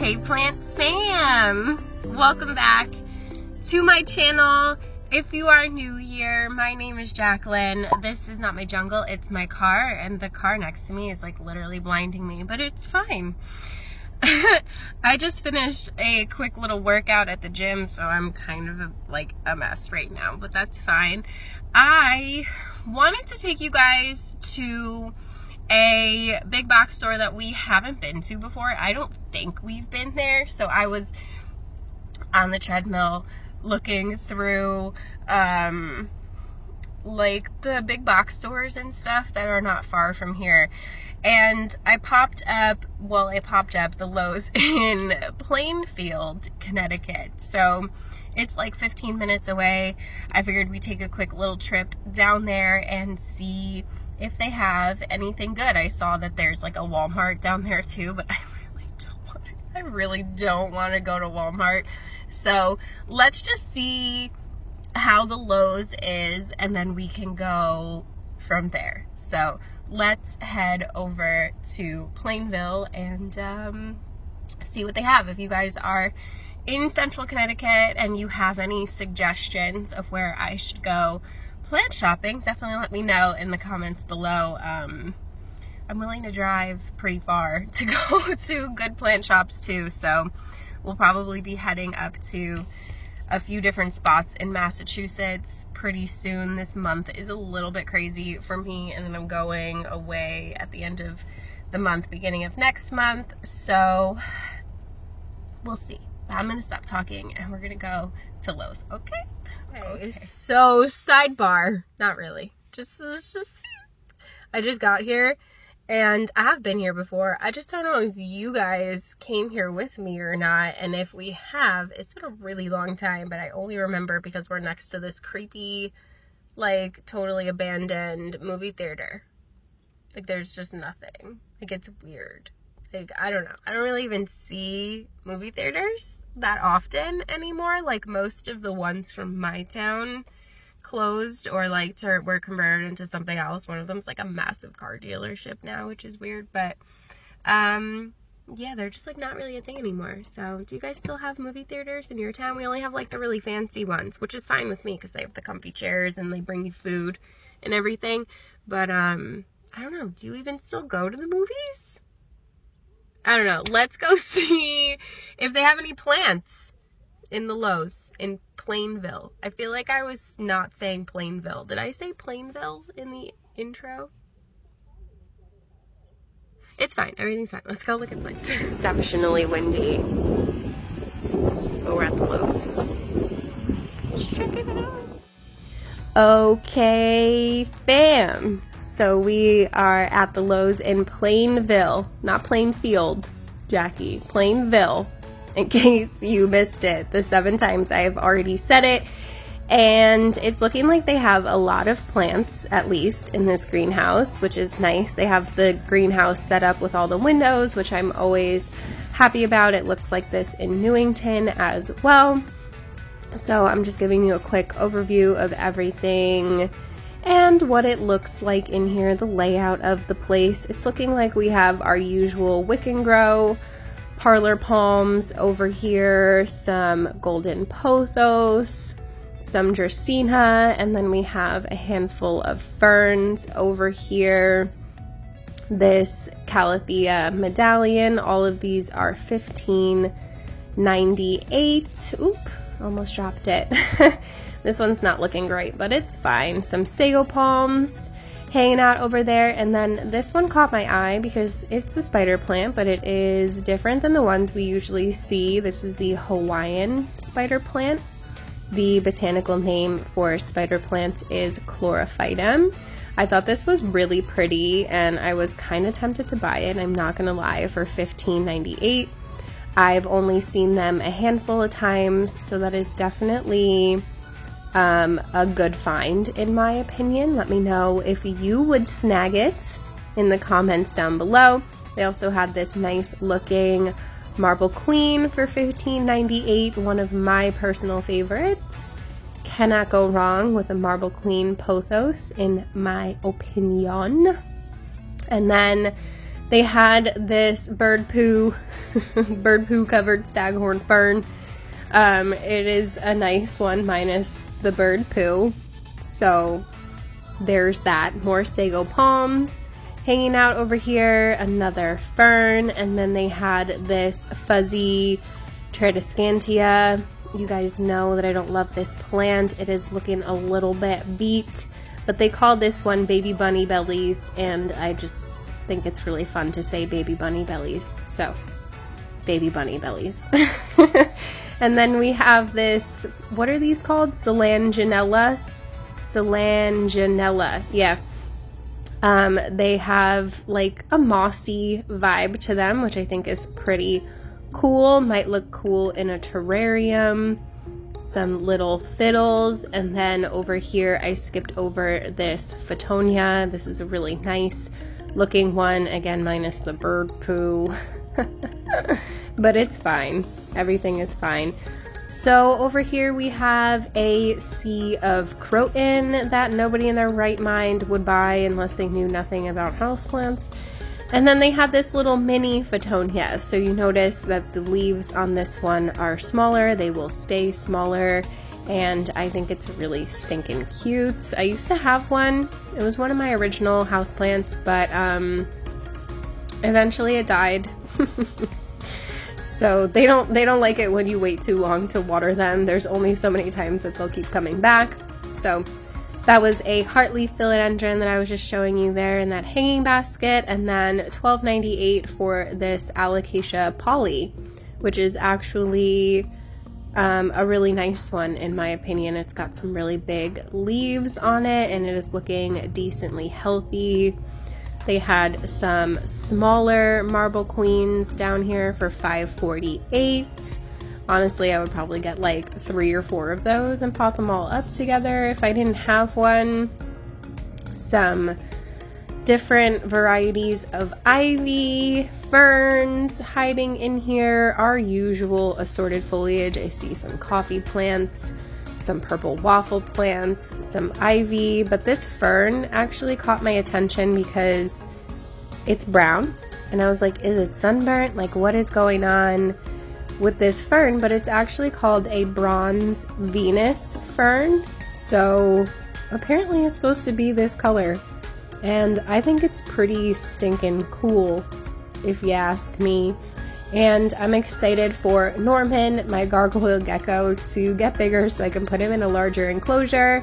Hey Plant Fam! Welcome back to my channel. If you are new here, my name is Jacqueline. This is not my jungle, it's my car, and the car next to me is like literally blinding me, but it's fine. I just finished a quick little workout at the gym, so I'm kind of like a mess right now, but that's fine. I wanted to take you guys to a big box store that we haven't been to before. I don't think we've been there. So I was on the treadmill looking through like the big box stores and stuff that are not far from here. And I popped up the Lowe's in Plainfield, Connecticut. So it's like 15 minutes away. I figured we'd take a quick little trip down there and see if they have anything good. I saw that there's like a Walmart down there too, but I really don't want to go to Walmart. So let's just see how the Lowe's is, and then we can go from there. So let's head over to Plainville and see what they have. If you guys are in Central Connecticut and you have any suggestions of where I should go plant shopping, definitely let me know in the comments below. I'm willing to drive pretty far to go to good plant shops too, so we'll probably be heading up to a few different spots in Massachusetts pretty soon. This month is a little bit crazy for me, and then I'm going away at the end of the month, beginning of next month, so we'll see. I'm gonna stop talking and we're gonna go to Lowe's, okay? Okay. So sidebar, not really, just I just got here and I have been here before. I just don't know if you guys came here with me or not, and if we have, it's been a really long time, but I only remember because we're next to this creepy, like totally abandoned movie theater. Like there's just nothing. Like it's weird. Like, I don't know. I don't really even see movie theaters that often anymore. Like, most of the ones from my town closed or, like, were converted into something else. One of them's, like, a massive car dealership now, which is weird. But, yeah, they're just, like, not really a thing anymore. So, do you guys still have movie theaters in your town? We only have, like, the really fancy ones, which is fine with me because they have the comfy chairs and they bring you food and everything. But, I don't know. Do you even still go to the movies? I don't know. Let's go see if they have any plants in the Lowe's in Plainville. I feel like I was not saying Plainville. Did I say Plainville in the intro? It's fine. Everything's fine. Let's go look at plants. It's exceptionally windy. But we're at the Lowe's. Let's check it out. Okay, fam. So we are at the Lowe's in Plainville, not Plainfield, Jackie, Plainville, in case you missed it the 7 times I've already said it. And it's looking like they have a lot of plants, at least in this greenhouse, which is nice. They have the greenhouse set up with all the windows, which I'm always happy about. It looks like this in Newington as well. So I'm just giving you a quick overview of everything and what it looks like in here, the layout of the place. It's looking like we have our usual Wick and Grow parlor palms over here, some golden pothos, some dracaena, and then we have a handful of ferns over here. This calathea medallion, all of these are $15.98. Oop, almost dropped it. This one's not looking great, but it's fine. Some sago palms hanging out over there. And then this one caught my eye because it's a spider plant, but it is different than the ones we usually see. This is the Hawaiian spider plant. The botanical name for spider plants is Chlorophytum. I thought this was really pretty and I was kind of tempted to buy it, I'm not gonna lie, for $15.98. I've only seen them a handful of times, so that is definitely a good find in my opinion. Let me know if you would snag it in the comments down below. They also had this nice looking Marble Queen for $15.98, one of my personal favorites. Cannot go wrong with a Marble Queen pothos in my opinion. And then They had this bird poo covered staghorn fern. It is a nice one minus the bird poo. So there's that. More sago palms hanging out over here, another fern, and then they had this fuzzy Tradescantia. You guys know that I don't love this plant. It is looking a little bit beat, but they call this one baby bunny bellies, and I just think it's really fun to say baby bunny bellies. So, baby bunny bellies. And then we have this, what are these called? Solanginella? Solanginella, yeah. They have like a mossy vibe to them, which I think is pretty cool. Might look cool in a terrarium. Some little fiddles, and then over here I skipped over this Fittonia. This is a really nice looking one, again minus the bird poo. But it's fine. Everything is fine. So over here we have a sea of croton that nobody in their right mind would buy unless they knew nothing about houseplants. And then they have this little mini Fittonia. So you notice that the leaves on this one are smaller. They will stay smaller. And I think it's really stinking cute. I used to have one. It was one of my original houseplants, but eventually it died. So they don't like it when you wait too long to water them. There's only so many times that they'll keep coming back. So that was a heartleaf philodendron that I was just showing you there in that hanging basket, and then $12.98 for this Alocasia Polly, which is actually a really nice one in my opinion. It's got some really big leaves on it, and it is looking decently healthy. They had some smaller marble queens down here for $5.48. Honestly, I would probably get like 3 or 4 of those and pop them all up together if I didn't have one. Some different varieties of ivy, ferns hiding in here, our usual assorted foliage. I see some coffee plants, some purple waffle plants, some ivy, but this fern actually caught my attention because it's brown, and I was like, is it sunburnt? Like, what is going on with this fern? But it's actually called a bronze Venus fern, so apparently it's supposed to be this color, and I think it's pretty stinking cool if you ask me. And I'm excited for Norman, my gargoyle gecko, to get bigger so I can put him in a larger enclosure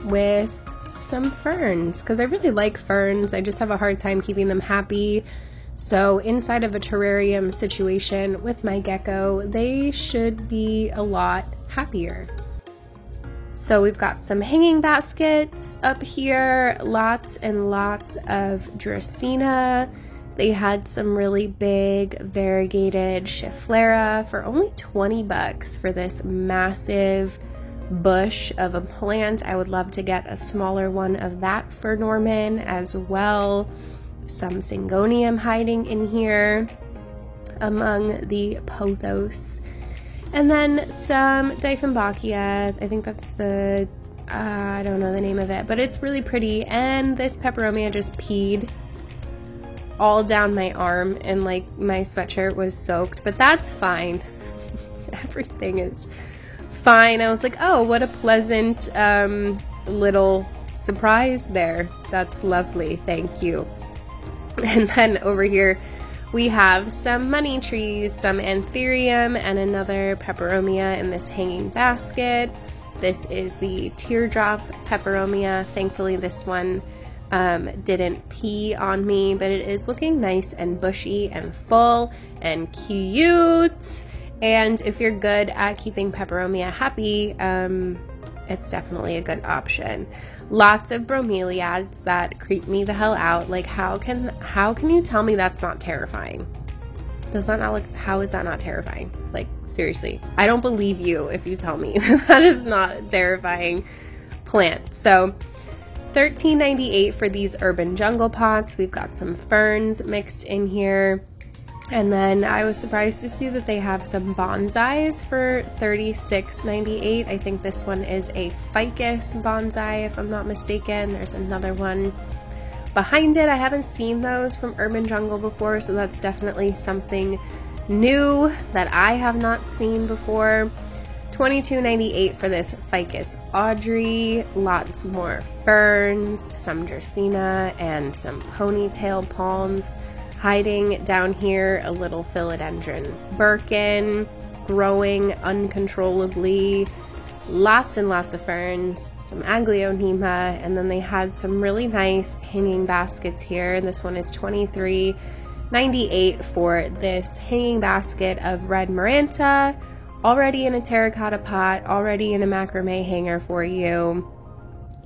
with some ferns, because I really like ferns. I just have a hard time keeping them happy. So inside of a terrarium situation with my gecko, they should be a lot happier. So we've got some hanging baskets up here, lots and lots of Dracaena. They had some really big variegated Schefflera for only 20 bucks for this massive bush of a plant. I would love to get a smaller one of that for Norman as well. Some Syngonium hiding in here among the pothos. And then some Dieffenbachia. I think that's the, I don't know the name of it, but it's really pretty. And this Peperomia just peed all down my arm, and like my sweatshirt was soaked, but that's fine. Everything is fine. I was like, oh, what a pleasant little surprise there. That's lovely, thank you. And then over here we have some money trees, some Anthurium, and another Peperomia in this hanging basket. This is the teardrop Peperomia. Thankfully this one didn't pee on me, but it is looking nice and bushy and full and cute. And if you're good at keeping Peperomia happy, it's definitely a good option. Lots of bromeliads that creep me the hell out. Like, how can you tell me that's not terrifying? Does that not look, how is that not terrifying? Like, seriously, I don't believe you if you tell me that is not a terrifying plant. So $13.98 for these urban jungle pots. We've got some ferns mixed in here. And then I was surprised to see that they have some bonsais for $36.98. I think this one is a ficus bonsai, if I'm not mistaken. There's another one behind it. I haven't seen those from Urban Jungle before, so that's definitely something new that I have not seen before. $22.98 for this Ficus Audrey. Lots more ferns, some Dracaena, and some ponytail palms. Hiding down here, a little philodendron Birkin, growing uncontrollably. Lots and lots of ferns, some Aglaonema, and then they had some really nice hanging baskets here. This one is $23.98 for this hanging basket of red Maranta, already in a terracotta pot, already in a macrame hanger for you.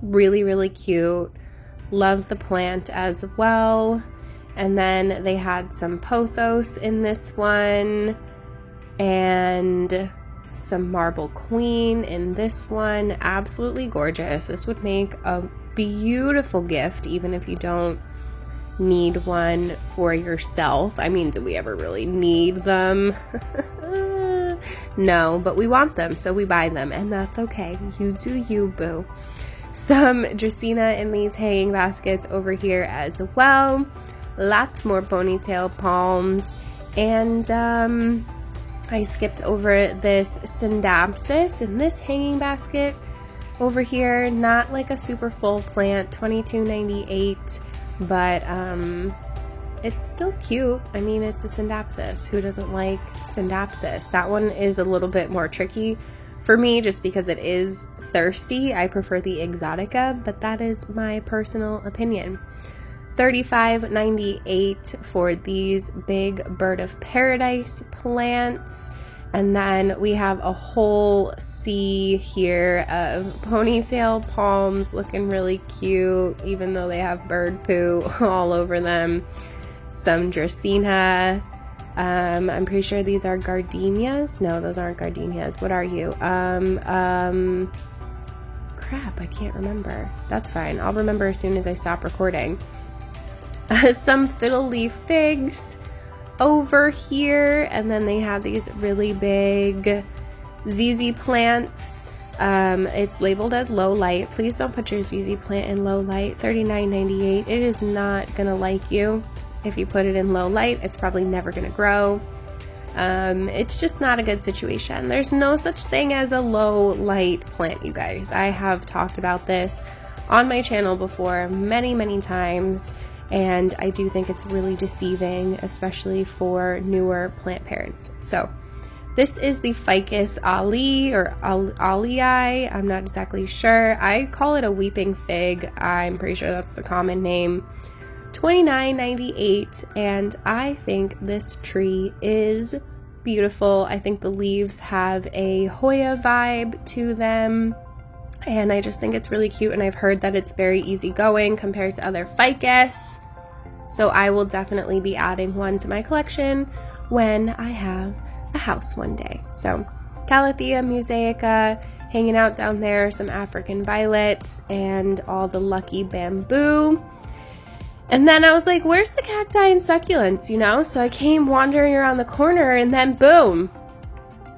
Really, really cute. Love the plant as well. And then they had some pothos in this one, and some marble queen in this one. Absolutely gorgeous. This would make a beautiful gift even if you don't need one for yourself. I mean, do we ever really need them? No, but we want them, so we buy them, and that's okay. You do you, boo. Some Dracaena in these hanging baskets over here as well. Lots more ponytail palms, and I skipped over this Scindapsus in this hanging basket over here. Not like a super full plant, $22.98, but it's still cute. I mean, it's a Scindapsus. Who doesn't like Scindapsus? That one is a little bit more tricky for me just because it is thirsty. I prefer the Exotica, but that is my personal opinion. $35.98 for these big Bird of Paradise plants. And then we have a whole sea here of ponytail palms looking really cute, even though they have bird poo all over them. Some Dracaena. I'm pretty sure these are gardenias. No, those aren't gardenias. What are you? Crap, I can't remember. That's fine. I'll remember as soon as I stop recording. Some fiddle leaf figs over here, and then they have these really big ZZ plants. It's labeled as low light. Please don't put your ZZ plant in low light. $39.98. It is not gonna like you if you put it in low light. It's probably never gonna grow. It's just not a good situation. There's no such thing as a low light plant, you guys. I have talked about this on my channel before many times, and I do think it's really deceiving, especially for newer plant parents. So this is the Ficus Ali or Alii. I'm not exactly sure. I call it a weeping fig. I'm pretty sure that's the common name. $29.98, and I think this tree is beautiful. I think the leaves have a Hoya vibe to them, and I just think it's really cute, and I've heard that it's very easygoing compared to other ficus, so I will definitely be adding one to my collection when I have a house one day. So Calathea mosaica hanging out down there, some African violets, and all the lucky bamboo. And then I was like, where's the cacti and succulents, you know? So I came wandering around the corner, and then boom,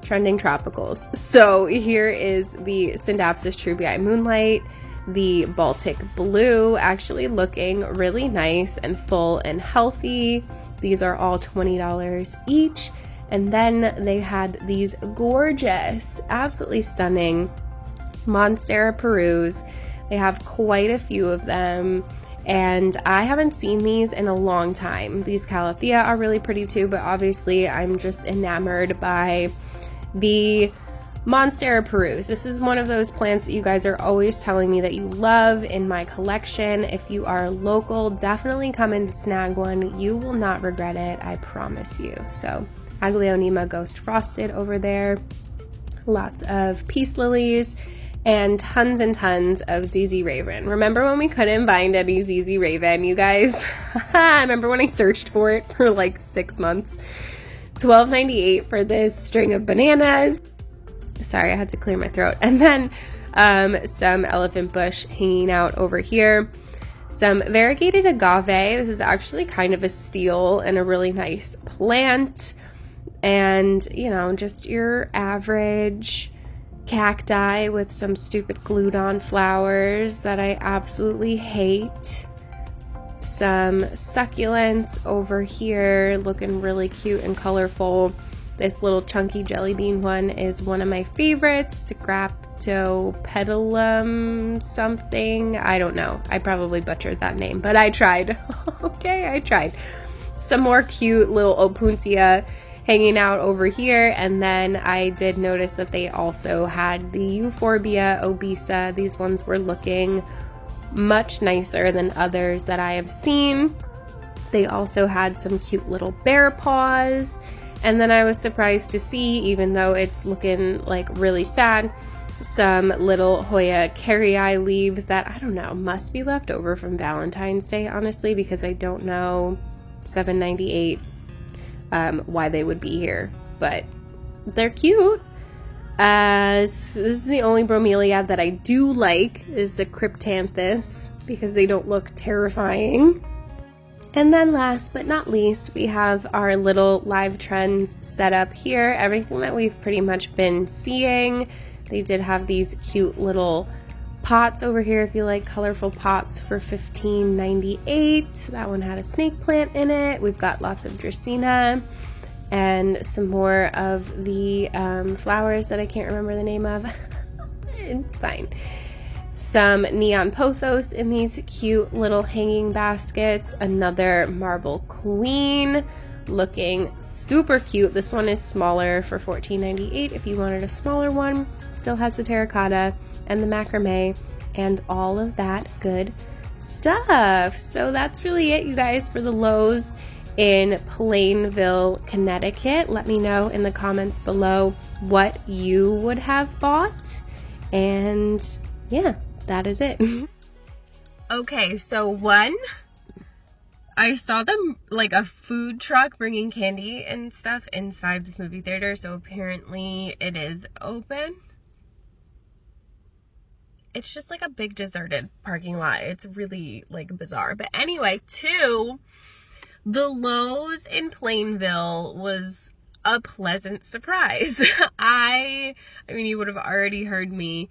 trending tropicals. So here is the Scindapsus Trubii Moonlight, the Baltic Blue, actually looking really nice and full and healthy. These are all $20 each. And then they had these gorgeous, absolutely stunning Monstera Perus. They have quite a few of them, and I haven't seen these in a long time. These Calathea are really pretty too, but obviously I'm just enamored by the Monstera Perus. This is one of those plants that you guys are always telling me that you love in my collection. If you are local, definitely come and snag one. You will not regret it, I promise you. So Aglaonema Ghost Frosted over there. Lots of peace lilies. And tons of ZZ Raven. Remember when we couldn't find any ZZ Raven, you guys? I remember when I searched for it for like 6 months. $12.98 for this string of bananas. Sorry, I had to clear my throat. And then some elephant bush hanging out over here. Some variegated agave. This is actually kind of a steal and a really nice plant. And, you know, just your average cacti with some stupid glued on flowers that I absolutely hate. some succulents over here looking really cute and colorful. This little chunky jelly bean one is one of my favorites. It's a Graptopedilum something. I don't know. I probably butchered that name, but I tried. Okay, I tried. Some more cute little Opuntia hanging out over here, and then I did notice that they also had the Euphorbia obesa. These ones were looking much nicer than others that I have seen. They also had some cute little bear paws. And then I was surprised to see, even though it's looking like really sad, some little Hoya carrii leaves that, I don't know, must be left over from Valentine's Day, honestly, because I don't know $7.98 why they would be here. But they're cute. This is the only bromelia that I do like, is a Cryptanthus, because they don't look terrifying. And then last but not least, we have our little live trends set up here. Everything that we've pretty much been seeing. They did have these cute little pots over here if you like colorful pots for $15.98. That one had a snake plant in it. We've got lots of Dracaena and some more of the flowers that I can't remember the name of. It's fine. Some neon pothos in these cute little hanging baskets. Another marble queen looking super cute. This one is smaller for $14.98 if you wanted a smaller one. Still has the terracotta and the macrame and all of that good stuff. So that's really it, you guys, for the Lowe's in Plainville, Connecticut. Let me know in the comments below what you would have bought. And yeah, that is it. Okay, so one, I saw them like a food truck bringing candy and stuff inside this movie theater, so apparently it is open. It's just like a big deserted parking lot. It's really like bizarre. But anyway, two, the Lowe's in Plainville was a pleasant surprise. I mean, you would have already heard me.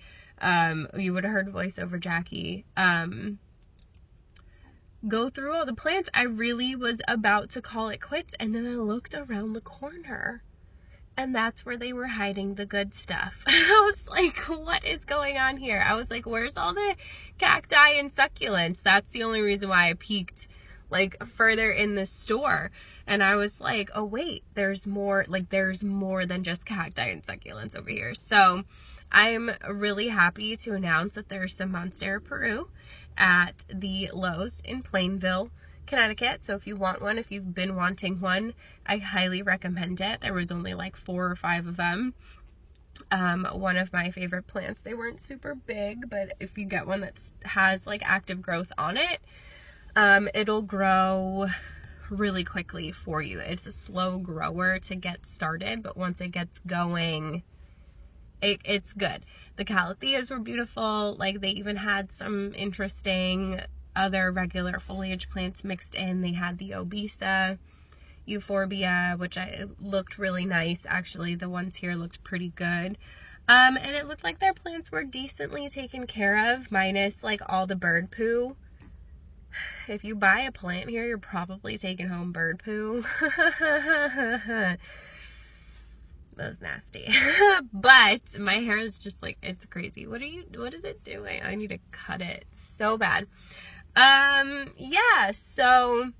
You would have heard voiceover Jackie go through all the plants. I really was about to call it quits, and then I looked around the corner, and that's where they were hiding the good stuff. I was like, what is going on here? I was like, where's all the cacti and succulents? That's the only reason why I peeked like further in the store. And I was like, oh wait, there's more, like there's more than just cacti and succulents over here. So I'm really happy to announce that there's some Monstera Peru at the Lowe's in Plainville, Connecticut. So if you want one, if you've been wanting one, I highly recommend it. There was only like 4 or 5 of them. One of my favorite plants. They weren't super big, but if you get one that has like active growth on it, it'll grow really quickly for you. It's a slow grower to get started, but once it gets going, it's good. The calatheas were beautiful. Like they even had some interesting other regular foliage plants mixed in. They had the obesa, euphorbia, which looked really nice. Actually, the ones here looked pretty good. And it looked like their plants were decently taken care of, minus like all the bird poo. If you buy a plant here, you're probably taking home bird poo. That's nasty. But my hair is just like, it's crazy. What is it doing? I need to cut it so bad. Yeah, so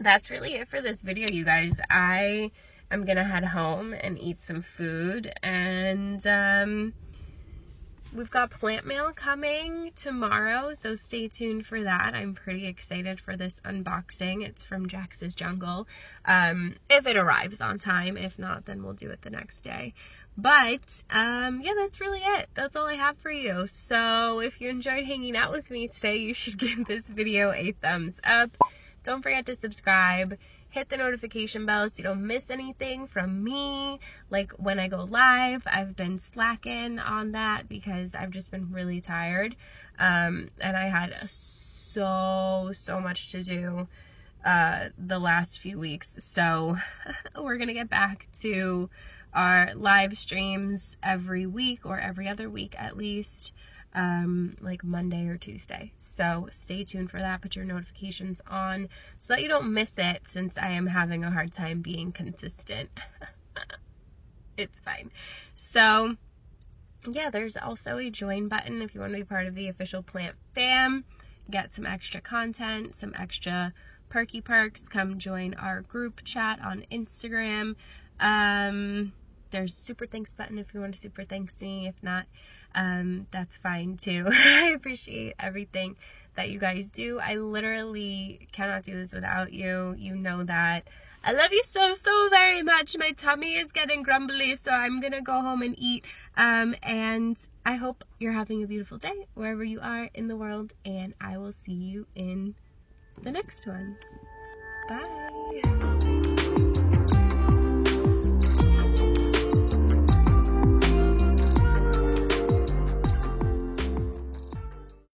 that's really it for this video, you guys. I am gonna head home and eat some food, and we've got plant mail coming tomorrow, so stay tuned for that. I'm pretty excited for this unboxing. It's from Jax's Jungle. If it arrives on time. If not, then we'll do it the next day. But, yeah, that's really it. That's all I have for you. So if you enjoyed hanging out with me today, you should give this video a thumbs up. Don't forget to subscribe. Hit the notification bell so you don't miss anything from me. Like when I go live, I've been slacking on that because I've just been really tired. And I had so much to do the last few weeks. So we're gonna get back to our live streams every week or every other week at least. like Monday or Tuesday. So stay tuned for that. Put your notifications on so that you don't miss it, since I am having a hard time being consistent. It's fine. So yeah, there's also a join button if you want to be part of the official plant fam, get some extra content, some extra perky perks. Come join our group chat on Instagram. There's super thanks button if you want to super thanks me. If not, that's fine too. I appreciate everything that you guys do. I literally cannot do this without you. You know that. I love you so, so very much. My tummy is getting grumbly, so I'm gonna go home and eat. And I hope you're having a beautiful day wherever you are in the world, and I will see you in the next one. Bye.